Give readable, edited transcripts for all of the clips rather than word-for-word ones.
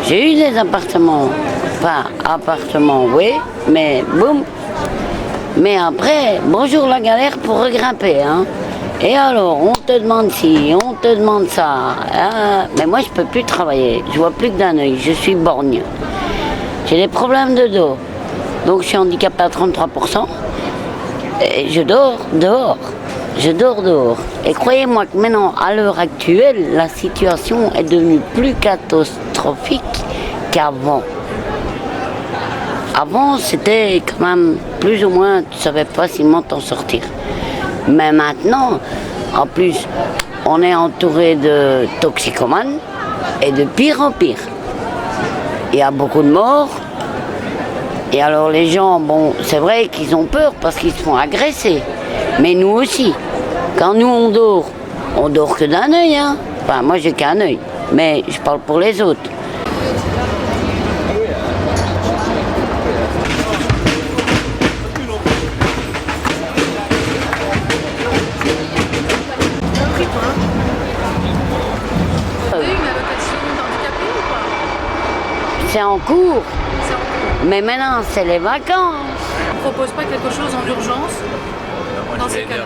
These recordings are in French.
J'ai eu des appartements, enfin appartements, oui, mais boum. Mais après, bonjour la galère pour regrimper, hein. Et alors, on te demande ci, on te demande ça. Mais moi, je peux plus travailler. Je vois plus que d'un œil. Je suis borgne. J'ai des problèmes de dos. Donc, je suis handicapé à 33%. Et je dors dehors. Je dors dehors. Et croyez-moi que maintenant, à l'heure actuelle, la situation est devenue plus catastrophique qu'avant. Avant, c'était quand même plus ou moins, tu savais facilement t'en sortir. Mais maintenant, en plus, on est entouré de toxicomanes et de pire en pire. Il y a beaucoup de morts. Et alors les gens, bon, c'est vrai qu'ils ont peur parce qu'ils se font agresser. Mais nous aussi. Quand nous on dort que d'un œil, hein. Enfin, moi j'ai qu'un œil. Mais je parle pour les autres. C'est en cours. Mais maintenant, c'est les vacances. On ne propose pas quelque chose en urgence dans ces cas-là?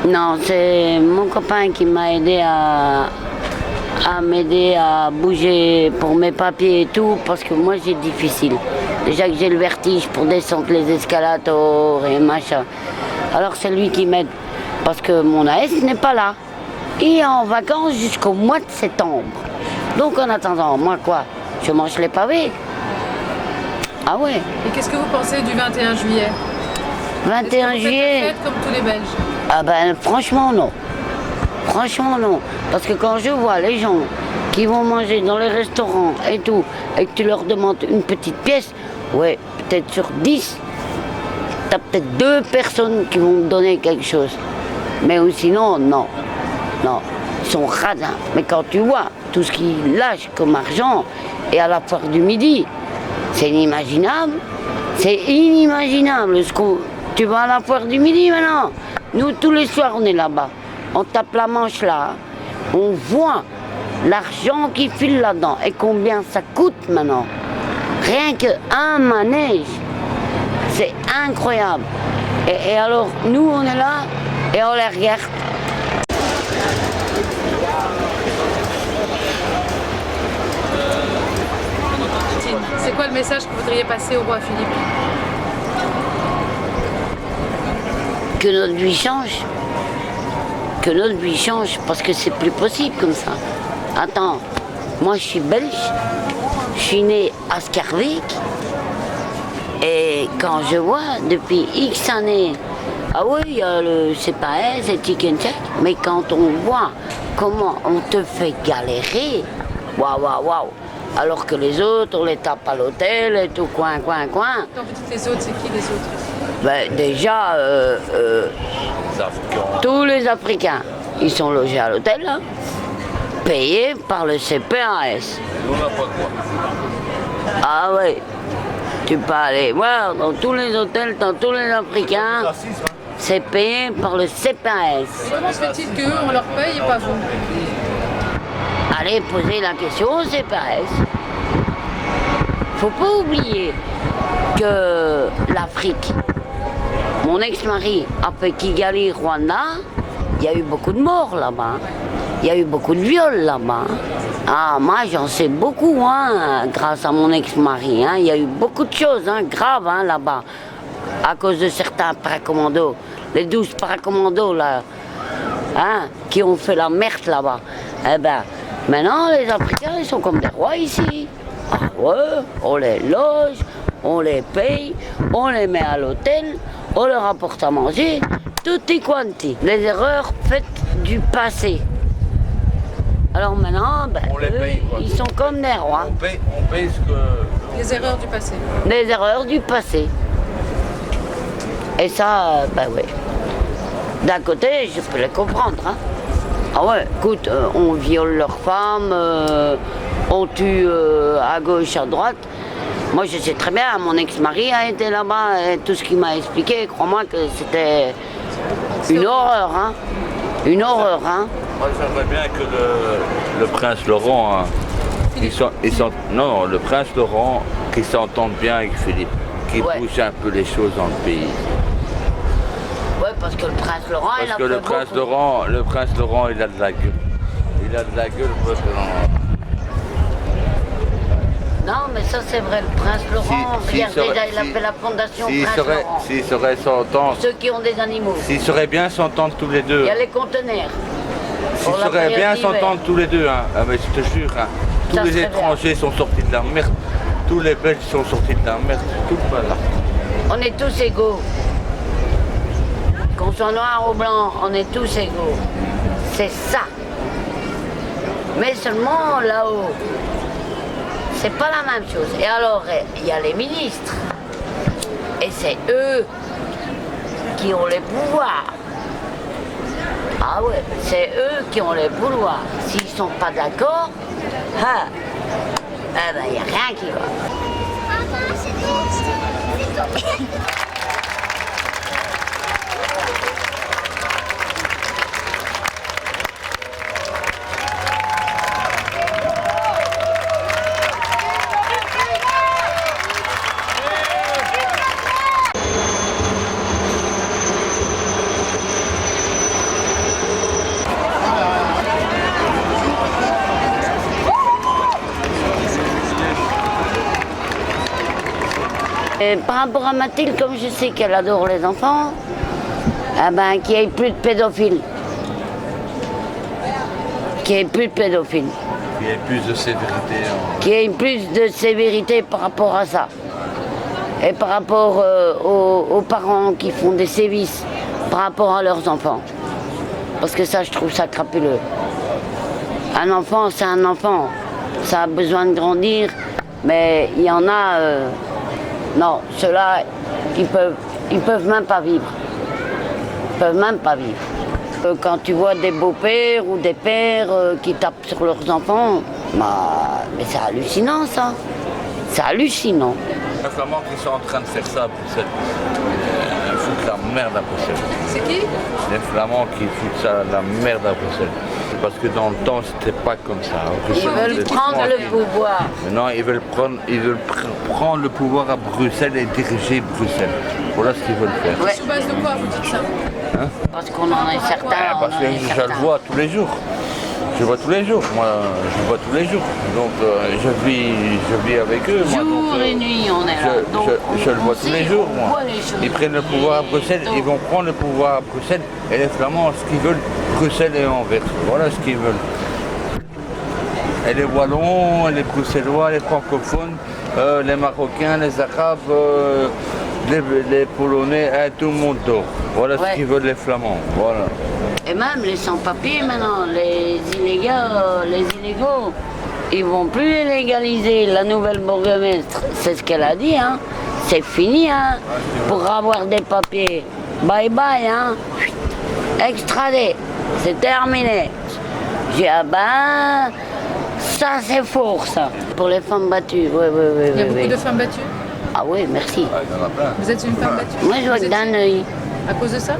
Non, c'est mon copain qui m'a aidé à m'aider à bouger pour mes papiers et tout, parce que moi j'ai difficile. Déjà que j'ai le vertige pour descendre les escalators et machin. Alors c'est lui qui m'aide, parce que mon AS n'est pas là. Il est en vacances jusqu'au mois de septembre. Donc en attendant, moi quoi, je mange les pavés. Ah ouais. Et qu'est-ce que vous pensez du 21 juillet? 21 juillet. Fête comme tous les Belges? Ah ben franchement non. Franchement non. Parce que quand je vois les gens qui vont manger dans les restaurants et tout, et que tu leur demandes une petite pièce, ouais, peut-être sur 10, t'as peut-être 2 personnes qui vont te donner quelque chose. Mais ou sinon, non. Non. Ils sont radins. Mais quand tu vois tout ce qu'ils lâchent comme argent, et à la foire du midi, c'est inimaginable. C'est inimaginable. Tu vas à la foire du midi maintenant. Nous, tous les soirs, on est là-bas. On tape la manche là. On voit l'argent qui file là-dedans. Et combien ça coûte maintenant. Rien qu'un manège. C'est incroyable. Et alors, nous, on est là et on les regarde. C'est quoi le message que vous voudriez passer au roi Philippe? Que notre vie change. Que notre vie change, parce que c'est plus possible comme ça. Attends, moi je suis belge, je suis né à Scarbeck, et quand je vois depuis X années, ah oui, il y a le CPAS et Chicken Check, mais quand on voit comment on te fait galérer, waouh, waouh, waouh. Alors que les autres, on les tape à l'hôtel et tout, coin. Quand vous dites les autres, c'est qui les autres? Ben, déjà, tous les Africains, ils sont logés à l'hôtel, hein, payés par le CPAS. Ah oui, tu peux aller voir dans tous les hôtels, dans tous les Africains, c'est payé par le CPAS. Comment se fait-il qu'eux, on leur paye et pas vous? Allez poser la question au CPAS. Faut pas oublier que l'Afrique, mon ex-mari a fait Kigali, Rwanda, il y a eu beaucoup de morts là-bas. Il y a eu beaucoup de viols là-bas. Ah, moi j'en sais beaucoup, hein, grâce à mon ex-mari. Hein. Il y a eu beaucoup de choses hein, graves hein, là-bas, à cause de certains paracommandos. Les 12 paracommandos là, hein, qui ont fait la merde là-bas. Eh ben, maintenant les Africains ils sont comme des rois ici. Ah ouais, on les loge, on les paye, on les met à l'hôtel, on leur apporte à manger, tutti quanti. Les erreurs faites du passé. Alors maintenant, ben, on les paye, quoi. Ils sont comme des rois. On paye ce que... Les erreurs du passé. Les erreurs du passé. Et ça, ben oui. D'un côté, je peux les comprendre. Hein. Ah ouais, écoute, on viole leurs femmes, on tue à gauche, à droite. Moi, je sais très bien, mon ex-mari a été là-bas et tout ce qu'il m'a expliqué, crois-moi que c'était une horreur, hein. Une horreur, hein. Moi, j'aimerais bien que le prince Laurent Non, le prince Laurent, qui s'entende bien avec Philippe, qui bouge un peu les choses dans le pays. Ouais, parce que le prince Laurent, il a Parce que le prince Laurent, il a de la gueule. Il a de la gueule parce que non, mais ça c'est vrai, le prince Laurent, regardez, il a fait la fondation Prince Laurent. S'ils sauraient s'entendre. Ceux qui ont des animaux. S'ils sauraient bien s'entendre tous les deux. Il y a les conteneurs. S'ils sauraient bien s'entendre tous les deux, hein. Ah, mais je te jure, hein. Tous les étrangers sont sortis de la merde. Tous les Belges sont sortis de la merde. Tout voilà. On est tous égaux. Qu'on soit noir ou blanc, on est tous égaux. C'est ça. Mais seulement là-haut, c'est pas la même chose. Et alors, il y a les ministres. Et c'est eux qui ont les pouvoirs. Ah ouais, c'est eux qui ont les pouvoirs. S'ils sont pas d'accord, eh ben, il n'y a rien qui va. Et par rapport à Mathilde, comme je sais qu'elle adore les enfants, eh ben, qu'il n'y ait plus de pédophiles. Qu'il n'y ait plus de pédophiles. Qu'il y ait plus de sévérité. Qu'il y ait plus de sévérité par rapport à ça. Et par rapport aux parents qui font des sévices par rapport à leurs enfants. Parce que ça, je trouve ça crapuleux. Un enfant, c'est un enfant. Ça a besoin de grandir, mais il y en a... non, ceux-là, ils peuvent même pas vivre. Ils peuvent même pas vivre. Quand tu vois des beaux-pères ou des pères qui tapent sur leurs enfants, bah, mais c'est hallucinant ça. C'est hallucinant. Les Flamands qui sont en train de faire ça à Bruxelles, ils foutent la merde à Bruxelles. C'est qui? Les Flamands qui foutent ça, la merde à Bruxelles. Parce que dans le temps, c'était pas comme ça. Ils veulent prendre le pouvoir. Non, ils veulent prendre le pouvoir à Bruxelles et diriger Bruxelles. Voilà ce qu'ils veulent faire. Ouais. Sur base de quoi vous dites ça? Hein? Parce qu'on en est certains. Parce que je le vois tous les jours. Je vois tous les jours, moi, je vois tous les jours. Donc je vis avec eux. Moi, Jour donc, et nuit, on est là. Je le vois tous les jours, moi. Ils prennent le pouvoir à Bruxelles, ils vont prendre le pouvoir à Bruxelles. Et les Flamands, ce qu'ils veulent, Bruxelles et Anvers. Voilà ce qu'ils veulent. Et les Wallons, les Bruxellois, les francophones, les Marocains, les Arabes, les Polonais, tout le monde dort. Voilà ce qu'ils veulent les Flamands. Voilà. Et même les sans-papiers maintenant, les illégaux, ils vont plus les légaliser. La nouvelle bourgmestre, c'est ce qu'elle a dit, hein. C'est fini, hein. Pour avoir des papiers, bye bye, hein. Extradé, c'est terminé. J'ai dit, ah ben, ça c'est fort, ça. Pour les femmes battues, oui. Il y a beaucoup de femmes battues? Ah oui, merci. Vous êtes une femme battue? Moi, je vois que d'un œil. À cause de ça?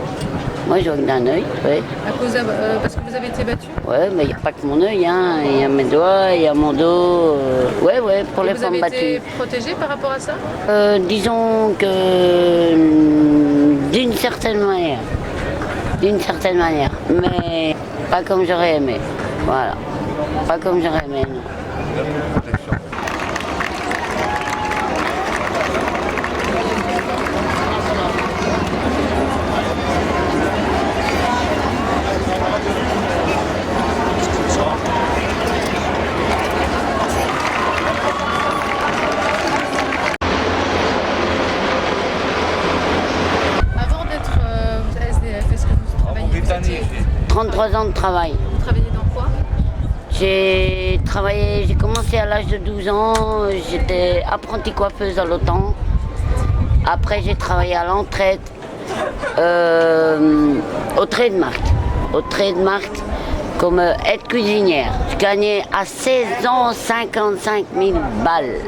Moi, je vois que d'un œil, oui. À cause parce que vous avez été battue? Oui, mais il n'y a pas que mon œil, hein. Il y a mes doigts, il y a mon dos. Oui, pour les femmes battues. Vous avez été protégée par rapport à ça? Disons que d'une certaine manière. D'une certaine manière. Mais pas comme j'aurais aimé. Voilà. Pas comme j'aurais aimé, non. Avant d'être SDF, est-ce que vous travaillez? 33 ans de travail. Vous travaillez dans quoi? J'ai commencé à l'âge de 12 ans, j'étais apprentie coiffeuse à l'OTAN. Après j'ai travaillé à l'entraide, au Trademark. Au Trademark comme aide cuisinière. Je gagnais à 16 ans 55 000 balles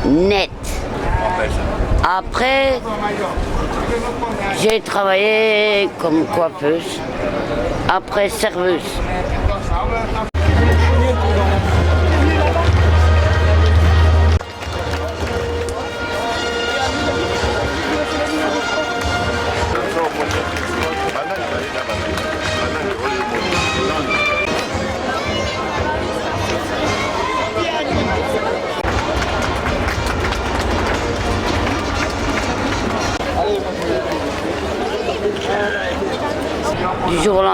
net. Après, j'ai travaillé comme coiffeuse, après serveuse.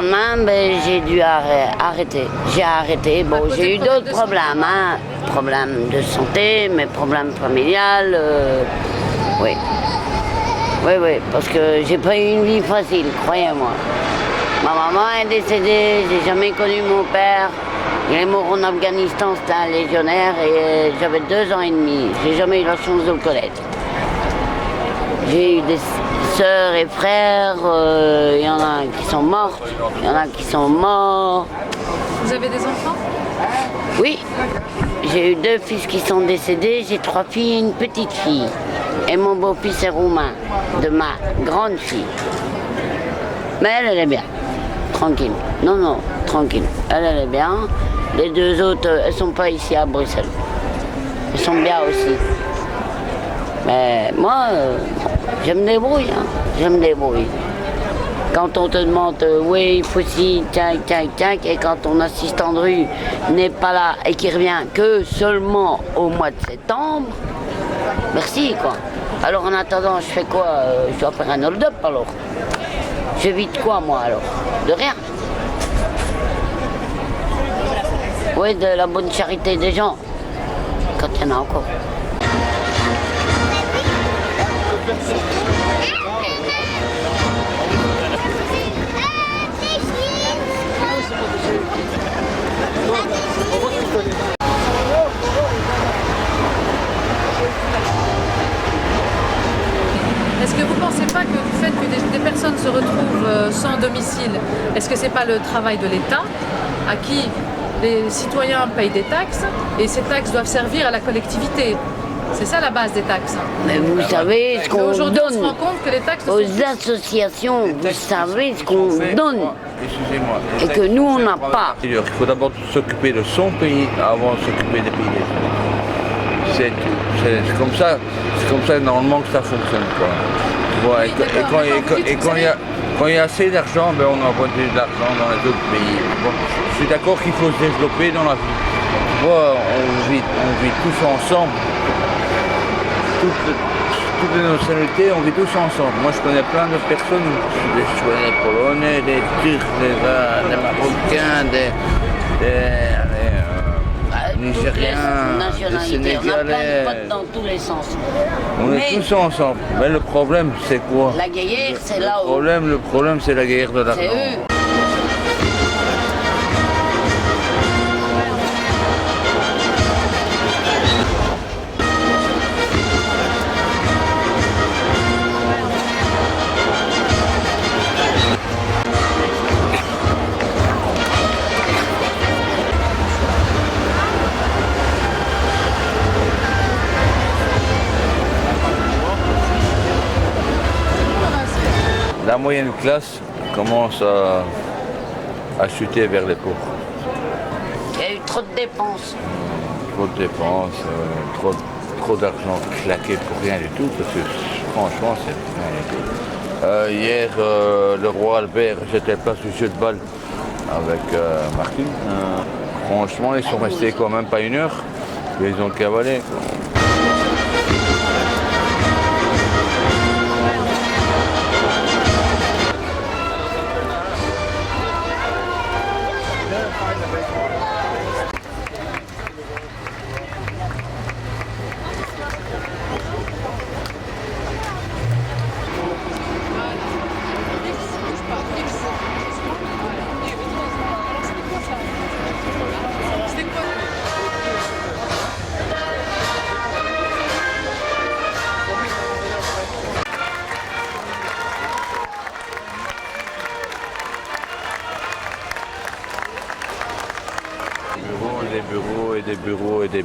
lendemain, ben, j'ai dû arrêter. J'ai arrêté. Bon, j'ai eu d'autres problèmes, hein. Problèmes de santé, mes problèmes familiales. Oui. Oui, parce que j'ai pas eu une vie facile, croyez-moi. Ma maman est décédée, j'ai jamais connu mon père. Il est mort en Afghanistan, c'était un légionnaire et j'avais 2 ans et demi. J'ai jamais eu la chance de le connaître. J'ai eu des sœurs et frères, il y en a qui sont mortes, il y en a qui sont morts. Vous avez des enfants? Oui, j'ai eu 2 fils qui sont décédés, j'ai 3 filles et une petite fille. Et mon beau-fils est roumain, de ma grande fille. Mais elle est bien, tranquille. Non, tranquille. Elle est bien. Les 2 autres, elles sont pas ici à Bruxelles. Elles sont bien aussi. Mais moi, je me débrouille, hein. Je me débrouille. Quand on te demande, oui, il faut ci, tac, et quand ton assistant de rue n'est pas là et qui revient que seulement au mois de septembre, merci, quoi. Alors en attendant, je fais quoi? Je dois faire un hold-up alors. Je vis de quoi, moi, alors? De rien. Oui, de la bonne charité des gens, quand il y en a encore. Est-ce que vous ne pensez pas que le fait que des personnes se retrouvent sans domicile, est-ce que ce n'est pas le travail de l'État à qui les citoyens payent des taxes et ces taxes doivent servir à la collectivité? C'est ça la base des taxes. Mais vous savez ce qu'on Aujourd'hui, on se donne rend compte que les taxes aux associations, vous savez ce qu'on donne et que nous on n'a pas. Il faut d'abord s'occuper de son pays avant de s'occuper des pays des autres. C'est tout. C'est comme ça normalement que ça fonctionne, quoi. Tu vois, quand il y a assez d'argent, ben on envoie de l'argent dans les autres pays. Bon, je suis d'accord qu'il faut se développer dans la vie. Tu vois, on vit tous ensemble. Toutes les nationalités, on vit tous ensemble. Moi, je connais plein de personnes, je connais des Polonais, des Turcs, des Marocains, des Nigériens, des Sénégalais. On a dans tous les sens. On est tous ensemble. Mais le problème, c'est quoi? La guerre, c'est là-haut. Le problème, c'est la guerre de l'argent. C'est eux. La moyenne classe commence à chuter vers les pauvres. Il y a eu trop de dépenses. Trop de dépenses, trop d'argent claqué pour rien du tout, parce que franchement, c'est rien du tout. Hier, le roi Albert, j'étais place du jeu de balle avec Martine. Franchement, ils sont restés quand même pas 1 heure, et ils ont cavalé. Des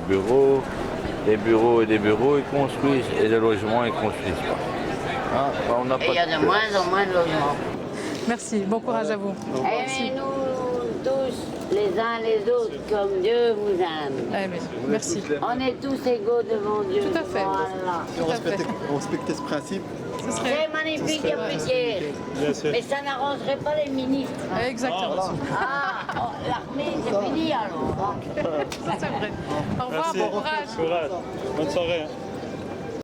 bureaux, ils construisent, et des logements, ils construisent pas. Hein, et il y a de moins en moins de logements. Merci, bon courage à vous. Aimez-nous tous les uns les autres comme Dieu vous aime. Merci. On est tous égaux devant Dieu. Tout à fait. Voilà. On respectait ce principe. C'est magnifique, il n'y a plus de guerre. Mais ça n'arrangerait pas les ministres. Exactement. L'armée, c'est fini alors. C'est vrai. Au revoir, bon courage. Bonne soirée.